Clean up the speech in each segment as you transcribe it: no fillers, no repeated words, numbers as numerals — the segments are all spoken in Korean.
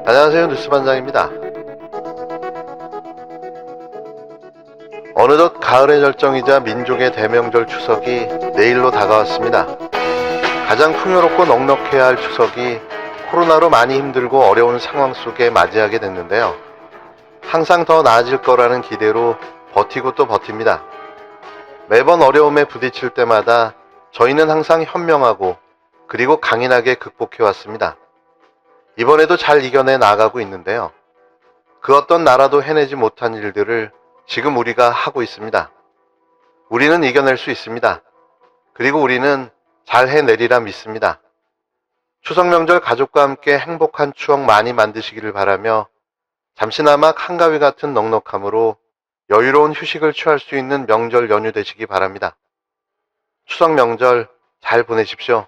안녕하세요, 뉴스반장입니다. 어느덧 가을의 절정이자 민족의 대명절 추석이 내일로 다가왔습니다. 가장 풍요롭고 넉넉해야 할 추석이 코로나로 많이 힘들고 어려운 상황 속에 맞이하게 됐는데요. 항상 더 나아질 거라는 기대로 버티고 또 버팁니다. 매번 어려움에 부딪힐 때마다 저희는 항상 현명하고 그리고 강인하게 극복해왔습니다. 이번에도 잘 이겨내 나가고 있는데요. 그 어떤 나라도 해내지 못한 일들을 지금 우리가 하고 있습니다. 우리는 이겨낼 수 있습니다. 그리고 우리는 잘 해내리라 믿습니다. 추석 명절 가족과 함께 행복한 추억 많이 만드시기를 바라며 잠시나마 한가위 같은 넉넉함으로 여유로운 휴식을 취할 수 있는 명절 연휴 되시기 바랍니다. 추석 명절 잘 보내십시오.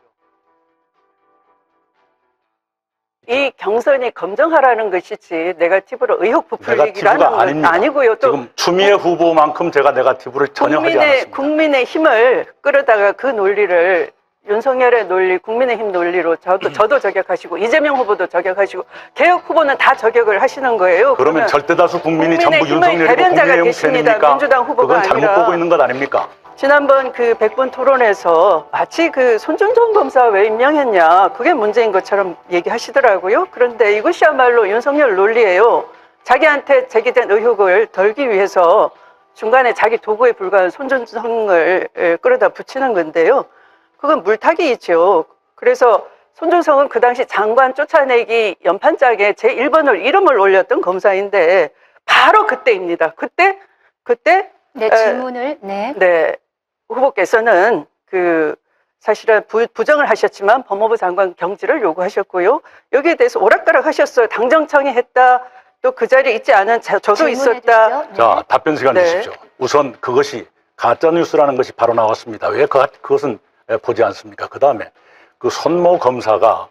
이 경선이 검증하라는 것이지 네거티브로 의혹 부풀리기라는 건 아닙니다. 아니고요. 또 지금 추미애 후보만큼 제가 네거티브를 전혀 하지 않았습니다. 국민의 힘을 끌어다가 그 논리를 윤석열의 논리, 국민의힘 논리로 저도 저격하시고 이재명 후보도 저격하시고 개혁 후보는 다 저격을 하시는 거예요. 그러면 절대다수 국민이 전부 윤석열이고 대변자가 국민의힘 계십니다. 편입니까? 민주당 후보가 그건 잘못 아니라. 보고 있는 것 아닙니까? 지난번 그 100분 토론에서 마치 그 손준성 검사 왜 임명했냐 그게 문제인 것처럼 얘기하시더라고요. 그런데 이것이야말로 윤석열 논리예요. 자기한테 제기된 의혹을 덜기 위해서 중간에 자기 도구에 불과한 손준성을 끌어다 붙이는 건데요. 그건 물타기이죠. 그래서 손준성은 그 당시 장관 쫓아내기 연판장에 제1번을 이름을 올렸던 검사인데 바로 그때입니다. 그때 네, 질문을 네. 후보께서는 사실은 부정을 하셨지만 법무부 장관 경질을 요구하셨고요. 여기에 대해서 오락가락 하셨어요. 당정청이 했다. 또 그 자리에 있지 않은 저도 있었다. 네. 자, 답변 시간 네. 주십시오. 우선 그것이 가짜뉴스라는 것이 바로 나왔습니다. 왜 그것은 보지 않습니까? 그 다음에 그 손모 검사가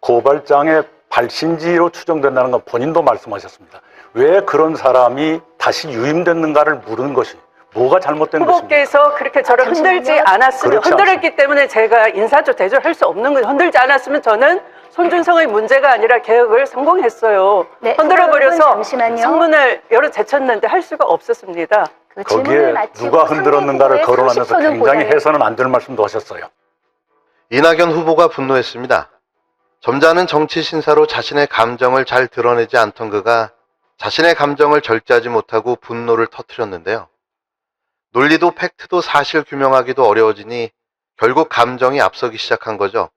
고발장의 발신지로 추정된다는 건 본인도 말씀하셨습니다. 왜 그런 사람이 다시 유임됐는가를 물은 것이 뭐가 잘못된 것입니까? 후보께서 그렇게 저를 흔들지 않았으면, 흔들었기 때문에 제가 인사조 대조할 수 없는 거죠. 흔들지 않았으면 저는 손준성의 문제가 아니라 개혁을 성공했어요. 네, 흔들어버려서 잠시만요. 성문을 열어 제쳤는데 할 수가 없었습니다. 거기에 누가 흔들었는가를 거론하면서 굉장히 해서는 안 될 말씀도 하셨어요. 이낙연 후보가 분노했습니다. 점잖은 정치 신사로 자신의 감정을 잘 드러내지 않던 그가 자신의 감정을 절제하지 못하고 분노를 터뜨렸는데요. 논리도 팩트도 사실 규명하기도 어려워지니 결국 감정이 앞서기 시작한 거죠.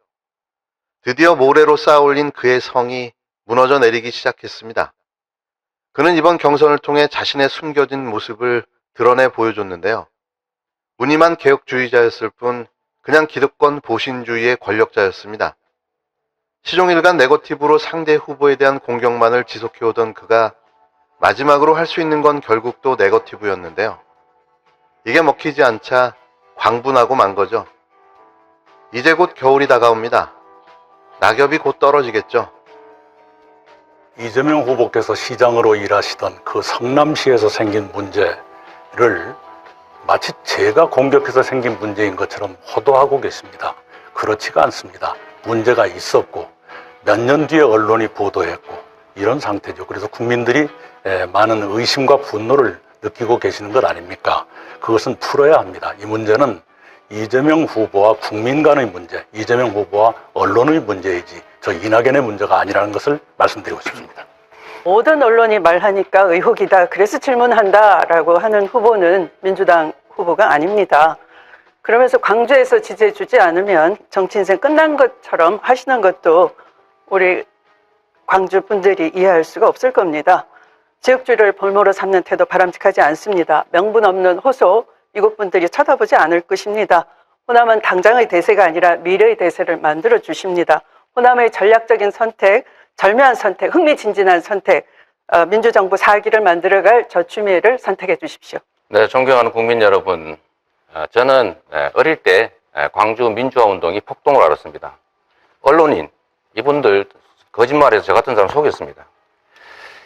드디어 모래로 쌓아올린 그의 성이 무너져 내리기 시작했습니다. 그는 이번 경선을 통해 자신의 숨겨진 모습을 드러내 보여줬는데요. 무늬만 개혁주의자였을 뿐 그냥 기득권 보신주의의 권력자였습니다. 시종일관 네거티브로 상대 후보에 대한 공격만을 지속해오던 그가 마지막으로 할 수 있는 건 결국 또 네거티브였는데요. 이게 먹히지 않자 광분하고 만 거죠. 이제 곧 겨울이 다가옵니다. 낙엽이 곧 떨어지겠죠. 이재명 후보께서 시장으로 일하시던 그 성남시에서 생긴 문제를 마치 제가 공격해서 생긴 문제인 것처럼 호도하고 계십니다. 그렇지가 않습니다. 문제가 있었고 몇 년 뒤에 언론이 보도했고 이런 상태죠. 그래서 국민들이 많은 의심과 분노를 느끼고 계시는 것 아닙니까? 그것은 풀어야 합니다. 이 문제는 이재명 후보와 국민 간의 문제, 이재명 후보와 언론의 문제이지 저 이낙연의 문제가 아니라는 것을 말씀드리고 싶습니다. 모든 언론이 말하니까 의혹이다. 그래서 질문한다라고 하는 후보는 민주당 후보가 아닙니다. 그러면서 광주에서 지지해주지 않으면 정치 인생 끝난 것처럼 하시는 것도 우리 광주 분들이 이해할 수가 없을 겁니다. 지역주의를 볼모로 삼는 태도 바람직하지 않습니다. 명분 없는 호소, 이곳 분들이 쳐다보지 않을 것입니다. 호남은 당장의 대세가 아니라 미래의 대세를 만들어 주십니다. 호남의 전략적인 선택, 절묘한 선택, 흥미진진한 선택, 민주정부 4기를 만들어갈 저추미애를 선택해 주십시오. 네, 존경하는 국민 여러분, 저는 어릴 때 광주 민주화운동이 폭동을 알았습니다. 언론인, 이분들 거짓말해서 저 같은 사람 속였습니다.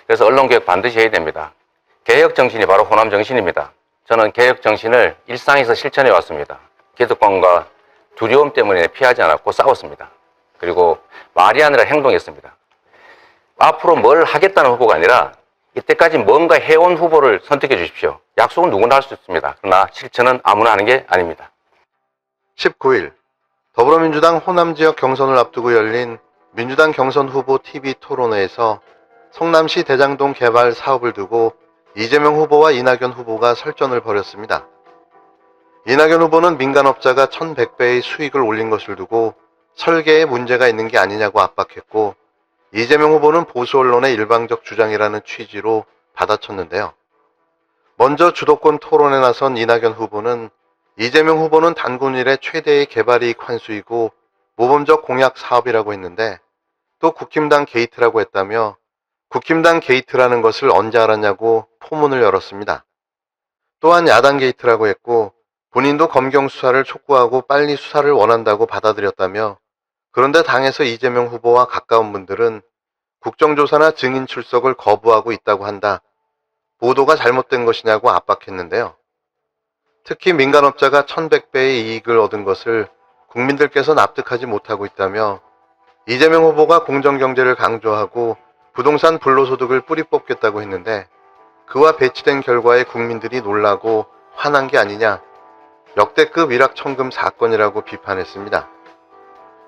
그래서 언론개혁 반드시 해야 됩니다. 개혁 정신이 바로 호남 정신입니다. 저는 개혁 정신을 일상에서 실천해 왔습니다. 기득권과 두려움 때문에 피하지 않았고 싸웠습니다. 그리고 말이 아니라 행동했습니다. 앞으로 뭘 하겠다는 후보가 아니라 이때까지 뭔가 해온 후보를 선택해 주십시오. 약속은 누구나 할 수 있습니다. 그러나 실천은 아무나 하는 게 아닙니다. 19일 더불어민주당 호남 지역 경선을 앞두고 열린 민주당 경선 후보 TV 토론회에서 성남시 대장동 개발 사업을 두고 이재명 후보와 이낙연 후보가 설전을 벌였습니다. 이낙연 후보는 민간업자가 1100배의 수익을 올린 것을 두고 설계에 문제가 있는 게 아니냐고 압박했고, 이재명 후보는 보수 언론의 일방적 주장이라는 취지로 받아쳤는데요. 먼저 주도권 토론에 나선 이낙연 후보는 이재명 후보는 단군 일의 최대의 개발이익 환수이고 모범적 공약 사업이라고 했는데, 또 국힘당 게이트라고 했다며 국힘당 게이트라는 것을 언제 알았냐고 포문을 열었습니다. 또한 야당 게이트라고 했고, 본인도 검경 수사를 촉구하고 빨리 수사를 원한다고 받아들였다며, 그런데 당에서 이재명 후보와 가까운 분들은 국정조사나 증인 출석을 거부하고 있다고 한다. 보도가 잘못된 것이냐고 압박했는데요. 특히 민간업자가 1100배의 이익을 얻은 것을 국민들께서 납득하지 못하고 있다며, 이재명 후보가 공정경제를 강조하고 부동산 불로소득을 뿌리 뽑겠다고 했는데, 그와 배치된 결과에 국민들이 놀라고 화난 게 아니냐, 역대급 일확천금 사건이라고 비판했습니다.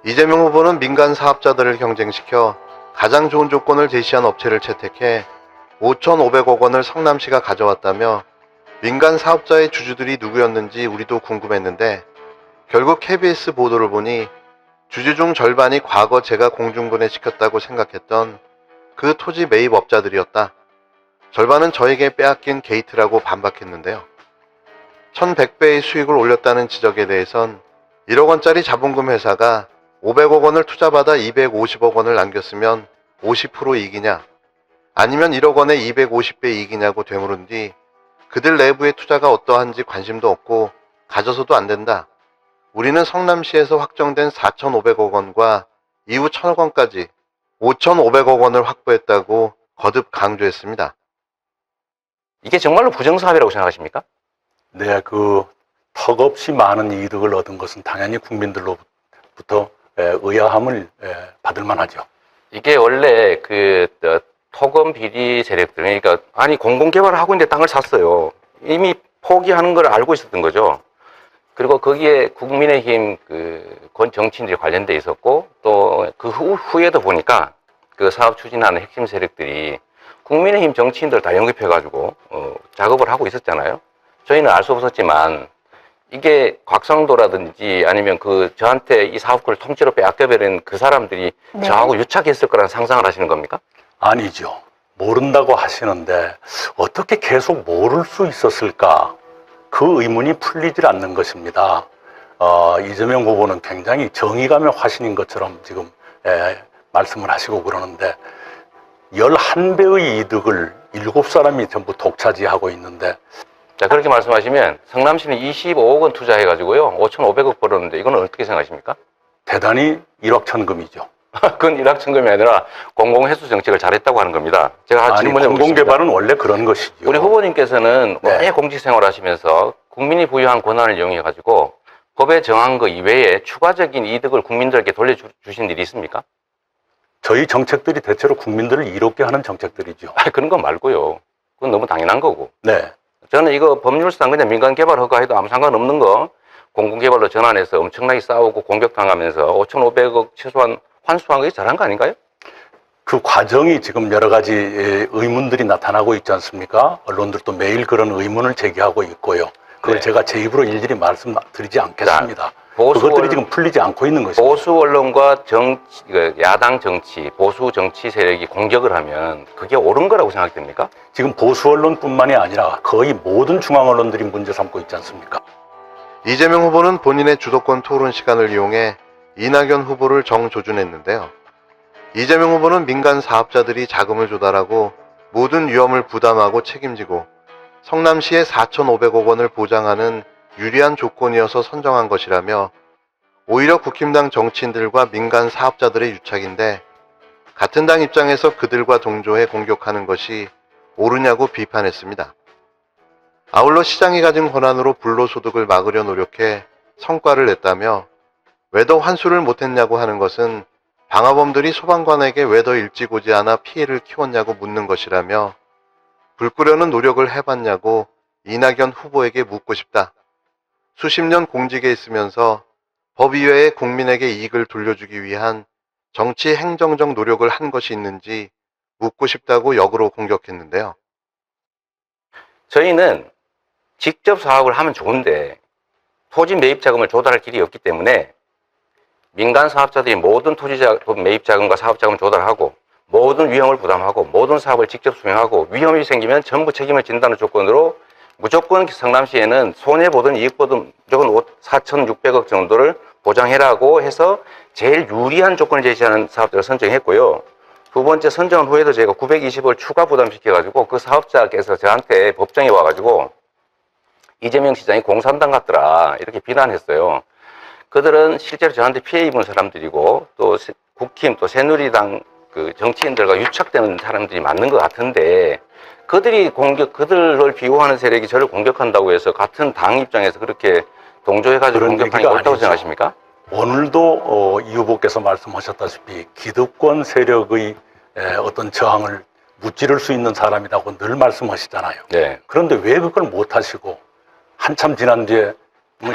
이재명 후보는 민간 사업자들을 경쟁시켜 가장 좋은 조건을 제시한 업체를 채택해 5,500억 원을 성남시가 가져왔다며, 민간 사업자의 주주들이 누구였는지 우리도 궁금했는데 결국 KBS 보도를 보니 주주 중 절반이 과거 제가 공중분해시켰다고 생각했던 그 토지 매입업자들이었다. 절반은 저에게 빼앗긴 게이트라고 반박했는데요. 1100배의 수익을 올렸다는 지적에 대해선 1억 원짜리 자본금 회사가 500억 원을 투자받아 250억 원을 남겼으면 50% 이익이냐, 아니면 1억 원에 250배 이익이냐고 되물은 뒤 그들 내부의 투자가 어떠한지 관심도 없고 가져서도 안 된다. 우리는 성남시에서 확정된 4,500억 원과 이후 1,000억 원까지 5,500억 원을 확보했다고 거듭 강조했습니다. 이게 정말로 부정사업이라고 생각하십니까? 네, 턱없이 많은 이득을 얻은 것은 당연히 국민들로부터 의아함을 받을 만하죠. 이게 원래 토건 비리 세력들, 그러니까 아니 공공개발을 하고 있는데 땅을 샀어요. 이미 포기하는 걸 알고 있었던 거죠. 그리고 거기에 국민의힘 권 정치인들이 관련돼 있었고, 또 그 후에도 보니까 그 사업 추진하는 핵심 세력들이 국민의힘 정치인들 다 영입해가지고 작업을 하고 있었잖아요. 저희는 알 수 없었지만 이게 곽상도라든지 아니면 저한테 이 사업을 통째로 빼앗겨버린 그 사람들이 네. 저하고 유착했을 거라는 상상을 하시는 겁니까? 아니죠. 모른다고 하시는데 어떻게 계속 모를 수 있었을까? 그 의문이 풀리질 않는 것입니다. 이재명 후보는 굉장히 정의감의 화신인 것처럼 지금 말씀을 하시고 그러는데 11배의 이득을 7사람이 전부 독차지하고 있는데, 자, 그렇게 말씀하시면 성남시는 25억 원 투자해가지고요 5,500억 벌었는데 이거는 어떻게 생각하십니까? 대단히 일확천금이죠. 그건 일확천금이 아니라 공공회수 정책을 잘했다고 하는 겁니다. 제가 아니, 질문해 보겠습니다. 공공개발은 원래 그런 것이죠. 우리 후보님께서는 네. 오래 공직생활 하시면서 국민이 부여한 권한을 이용해가지고 법에 정한 거 이외에 추가적인 이득을 국민들에게 돌려주신 일이 있습니까? 저희 정책들이 대체로 국민들을 이롭게 하는 정책들이죠. 그런 거 말고요. 그건 너무 당연한 거고. 네. 저는 이거 법률상 그냥 민간개발 허가해도 아무 상관없는 거 공공개발로 전환해서 엄청나게 싸우고 공격당하면서 5,500억 최소한 환수한 게 잘한 거 아닌가요? 그 과정이 지금 여러 가지 의문들이 나타나고 있지 않습니까? 언론들도 매일 그런 의문을 제기하고 있고요. 그걸 네. 제가 제 입으로 일일이 말씀드리지 않겠습니다. 보수 그것들이 언론- 지금 풀리지 않고 있는 것입니다. 보수 언론과 야당 정치, 보수 정치 세력이 공격을 하면 그게 옳은 거라고 생각됩니까? 지금 보수 언론뿐만이 아니라 거의 모든 중앙 언론들이 문제 삼고 있지 않습니까? 이재명 후보는 본인의 주도권 토론 시간을 이용해 이낙연 후보를 정조준했는데요. 이재명 후보는 민간 사업자들이 자금을 조달하고 모든 위험을 부담하고 책임지고 성남시에 4,500억 원을 보장하는 유리한 조건이어서 선정한 것이라며, 오히려 국힘당 정치인들과 민간 사업자들의 유착인데 같은 당 입장에서 그들과 동조해 공격하는 것이 옳으냐고 비판했습니다. 아울러 시장이 가진 권한으로 불로소득을 막으려 노력해 성과를 냈다며, 왜 더 환수를 못했냐고 하는 것은 방화범들이 소방관에게 왜 더 일찍 오지 않아 피해를 키웠냐고 묻는 것이라며 불 끄려는 노력을 해봤냐고 이낙연 후보에게 묻고 싶다. 수십 년 공직에 있으면서 법 이외에 국민에게 이익을 돌려주기 위한 정치 행정적 노력을 한 것이 있는지 묻고 싶다고 역으로 공격했는데요. 저희는 직접 사업을 하면 좋은데 토지 매입 자금을 조달할 길이 없기 때문에 민간 사업자들이 모든 매입 자금과 사업 자금을 조달하고 모든 위험을 부담하고 모든 사업을 직접 수행하고 위험이 생기면 전부 책임을 진다는 조건으로 무조건 성남시에는 손해보든 이익보든 무조건 4,600억 정도를 보장해라고 해서 제일 유리한 조건을 제시하는 사업자를 선정했고요. 두 번째 선정 후에도 제가 920을 추가 부담시켜가지고 그 사업자께서 저한테 법정에 와가지고 이재명 시장이 공산당 같더라 이렇게 비난했어요. 그들은 실제로 저한테 피해 입은 사람들이고 또 국힘 또 새누리당 그 정치인들과 유착되는 사람들이 맞는 것 같은데 그들을 비호하는 세력이 저를 공격한다고 해서 같은 당 입장에서 그렇게 동조해가지고 공격하는 게 옳다고 생각하십니까? 오늘도 이 후보께서 말씀하셨다시피 기득권 세력의 어떤 저항을 무찌를 수 있는 사람이라고 늘 말씀하시잖아요. 네. 그런데 왜 그걸 못 하시고 한참 지난 뒤에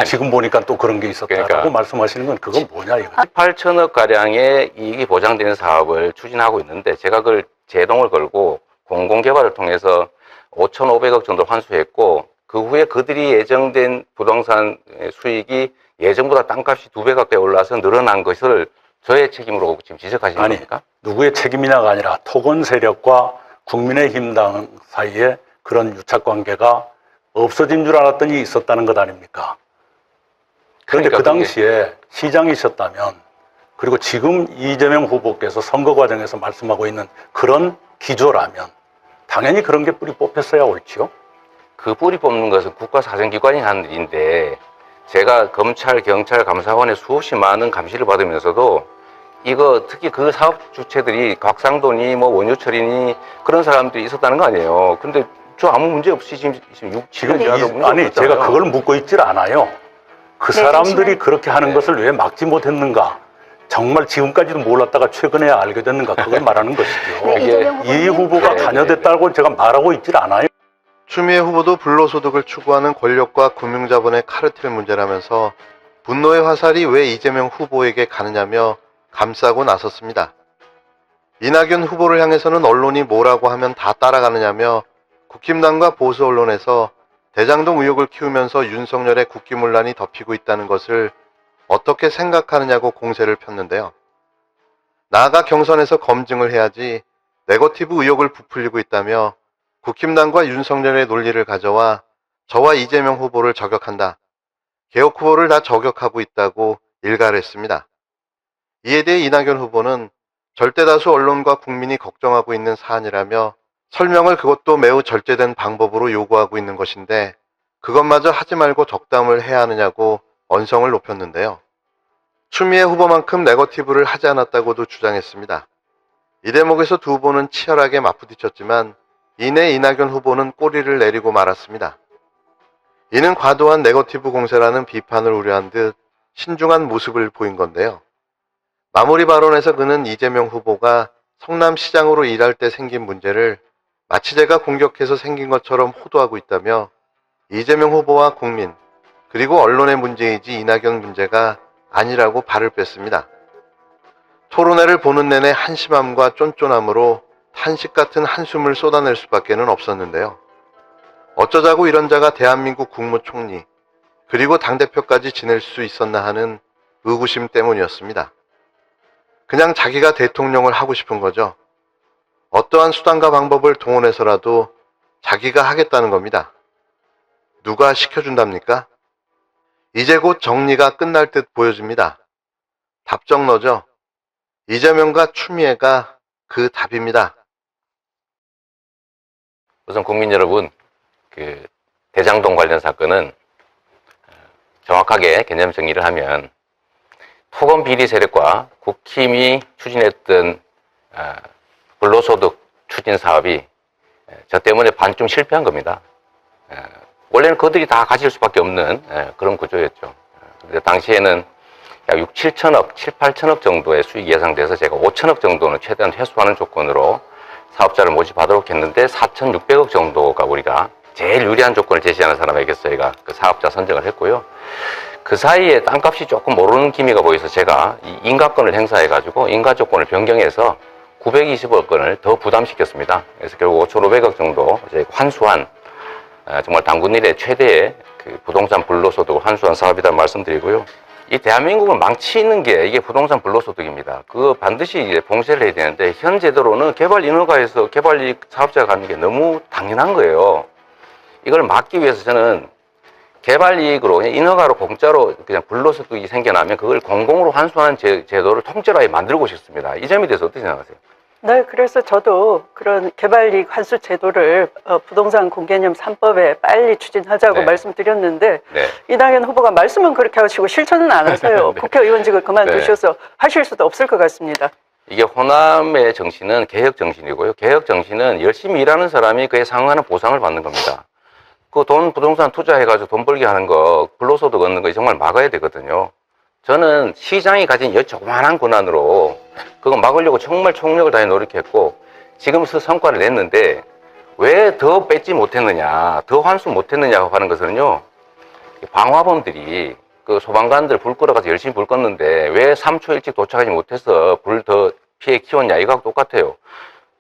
지금 보니까 또 그런 게 있었다라고 그러니까. 말씀하시는 건 그건 뭐냐 이거. 18천억 가량의 이익이 보장되는 사업을 추진하고 있는데 제가 그걸 제동을 걸고 공공개발을 통해서 5,500억 정도 환수했고 그 후에 그들이 예정된 부동산 수익이 예정보다 땅값이 2배 가까이 올라서 늘어난 것을 저의 책임으로 지금 지적하시는 겁니까? 누구의 책임이냐가 아니라 토건 세력과 국민의힘당 사이에 그런 유착관계가 없어진 줄 알았더니 있었다는 것 아닙니까? 그런데 그러니까 그 당시에 시장이셨다면 그리고 지금 이재명 후보께서 선거 과정에서 말씀하고 있는 그런 기조라면 당연히 그런 게 뿌리 뽑혔어야 옳지요. 그 뿌리 뽑는 것은 국가사정기관이 하는 일인데 제가 검찰, 경찰, 감사원의 수없이 많은 감시를 받으면서도 이거 특히 그 사업 주체들이 곽상도니 뭐 원유철이니 그런 사람들이 있었다는 거 아니에요. 근데 저 아무 문제 없이 지금 7년 지나도 문제 아니 없었잖아요. 제가 그걸 묻고 있질 않아요. 그 네, 사람들이 잠시만요. 그렇게 하는 네. 것을 왜 막지 못했는가? 정말 지금까지도 몰랐다가 최근에 알게 됐는가? 그걸 말하는 것이죠. 네, 이게 이재명 이 후보님. 후보가 네, 관여됐다고 제가 말하고 있질 않아요. 추미애 후보도 불로소득을 추구하는 권력과 금융자본의 카르텔 문제라면서 분노의 화살이 왜 이재명 후보에게 가느냐며 감싸고 나섰습니다. 이낙연 후보를 향해서는 언론이 뭐라고 하면 다 따라가느냐며 국힘당과 보수 언론에서 대장동 의혹을 키우면서 윤석열의 국기문란이 덮이고 있다는 것을 어떻게 생각하느냐고 공세를 폈는데요. 나아가 경선에서 검증을 해야지 네거티브 의혹을 부풀리고 있다며 국힘당과 윤석열의 논리를 가져와 저와 이재명 후보를 저격한다. 개혁 후보를 다 저격하고 있다고 일갈했습니다. 이에 대해 이낙연 후보는 절대다수 언론과 국민이 걱정하고 있는 사안이라며 설명을 그것도 매우 절제된 방법으로 요구하고 있는 것인데 그것마저 하지 말고 덕담을 해야 하느냐고 언성을 높였는데요. 추미애 후보만큼 네거티브를 하지 않았다고도 주장했습니다. 이 대목에서 두 후보는 치열하게 맞부딪혔지만 이내 이낙연 후보는 꼬리를 내리고 말았습니다. 이는 과도한 네거티브 공세라는 비판을 우려한 듯 신중한 모습을 보인 건데요. 마무리 발언에서 그는 이재명 후보가 성남시장으로 일할 때 생긴 문제를 마치 제가 공격해서 생긴 것처럼 호도하고 있다며 이재명 후보와 국민 그리고 언론의 문제이지 이낙연 문제가 아니라고 발을 뺐습니다. 토론회를 보는 내내 한심함과 쫀쫀함으로 탄식 같은 한숨을 쏟아낼 수밖에는 없었는데요. 어쩌자고 이런 자가 대한민국 국무총리 그리고 당대표까지 지낼 수 있었나 하는 의구심 때문이었습니다. 그냥 자기가 대통령을 하고 싶은 거죠. 어떠한 수단과 방법을 동원해서라도 자기가 하겠다는 겁니다. 누가 시켜준답니까? 이제 곧 정리가 끝날 듯 보여집니다. 답정너죠? 이재명과 추미애가 그 답입니다. 우선 국민 여러분, 그 대장동 관련 사건은 정확하게 개념 정리를 하면 토건 비리 세력과 국힘이 추진했던 불로소득 추진 사업이 저 때문에 반쯤 실패한 겁니다. 원래는 그들이 다 가질 수밖에 없는 그런 구조였죠. 근데 당시에는 약 6, 7천억, 7, 8천억 정도의 수익이 예상돼서 제가 5천억 정도는 최대한 회수하는 조건으로 사업자를 모집하도록 했는데 4,600억 정도가 우리가 제일 유리한 조건을 제시하는 사람에게 저희가 그 사업자 선정을 했고요. 그 사이에 땅값이 조금 오르는 기미가 보여서 제가 이 인가권을 행사해가지고 인가 조건을 변경해서 920억 원을 더 부담시켰습니다. 그래서 결국 5,500억 정도 이제 환수한 정말 당군 일의 최대의 그 부동산 불로소득을 환수한 사업이라는 말씀드리고요. 이 대한민국을 망치는 게 이게 부동산 불로소득입니다. 그거 반드시 이제 봉쇄를 해야 되는데 현 제도로는 개발 인허가에서 개발이익 사업자가 갖는 게 너무 당연한 거예요. 이걸 막기 위해서 저는 개발이익으로 그냥 인허가로 공짜로 그냥 불로소득이 생겨나면 그걸 공공으로 환수하는 제도를 통째로 만들고 싶습니다. 이 점에 대해서 어떻게 생각하세요? 네, 그래서 저도 그런 개발이익 환수 제도를 부동산 공개념 3법에 빨리 추진하자고 네. 말씀드렸는데 네. 이낙연 후보가 말씀은 그렇게 하시고 실천은 안 하세요. 네. 국회의원직을 그만두셔서 하실 수도 없을 것 같습니다. 이게 호남의 정신은 개혁 정신이고요. 개혁 정신은 열심히 일하는 사람이 그에 상응하는 보상을 받는 겁니다. 그 돈 부동산 투자해가지고 돈 벌게 하는 거, 불로소득 얻는 거 정말 막아야 되거든요. 저는 시장이 가진 이 조그만한 권한으로 그거 막으려고 정말 총력을 다해 노력했고 지금 그 성과를 냈는데 왜 더 뺏지 못했느냐, 더 환수 못했느냐고 하는 것은요, 방화범들이 그 소방관들 불 끌어가서 열심히 불 껐는데 왜 3초 일찍 도착하지 못해서 불 더 피해 키웠냐, 이거하고 똑같아요.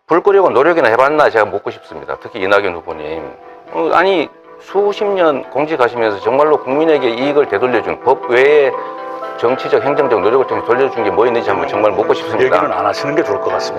불 끄려고 노력이나 해봤나 제가 묻고 싶습니다. 특히 이낙연 후보님. 아니 수십 년 공직하시면서 정말로 국민에게 이익을 되돌려준 법 외에 정치적 행정적 노력을 통해 돌려준 게 뭐 있는지 한번 정말 묻고 싶습니다. 얘기는 안 하시는 게 좋을 것 같습니다.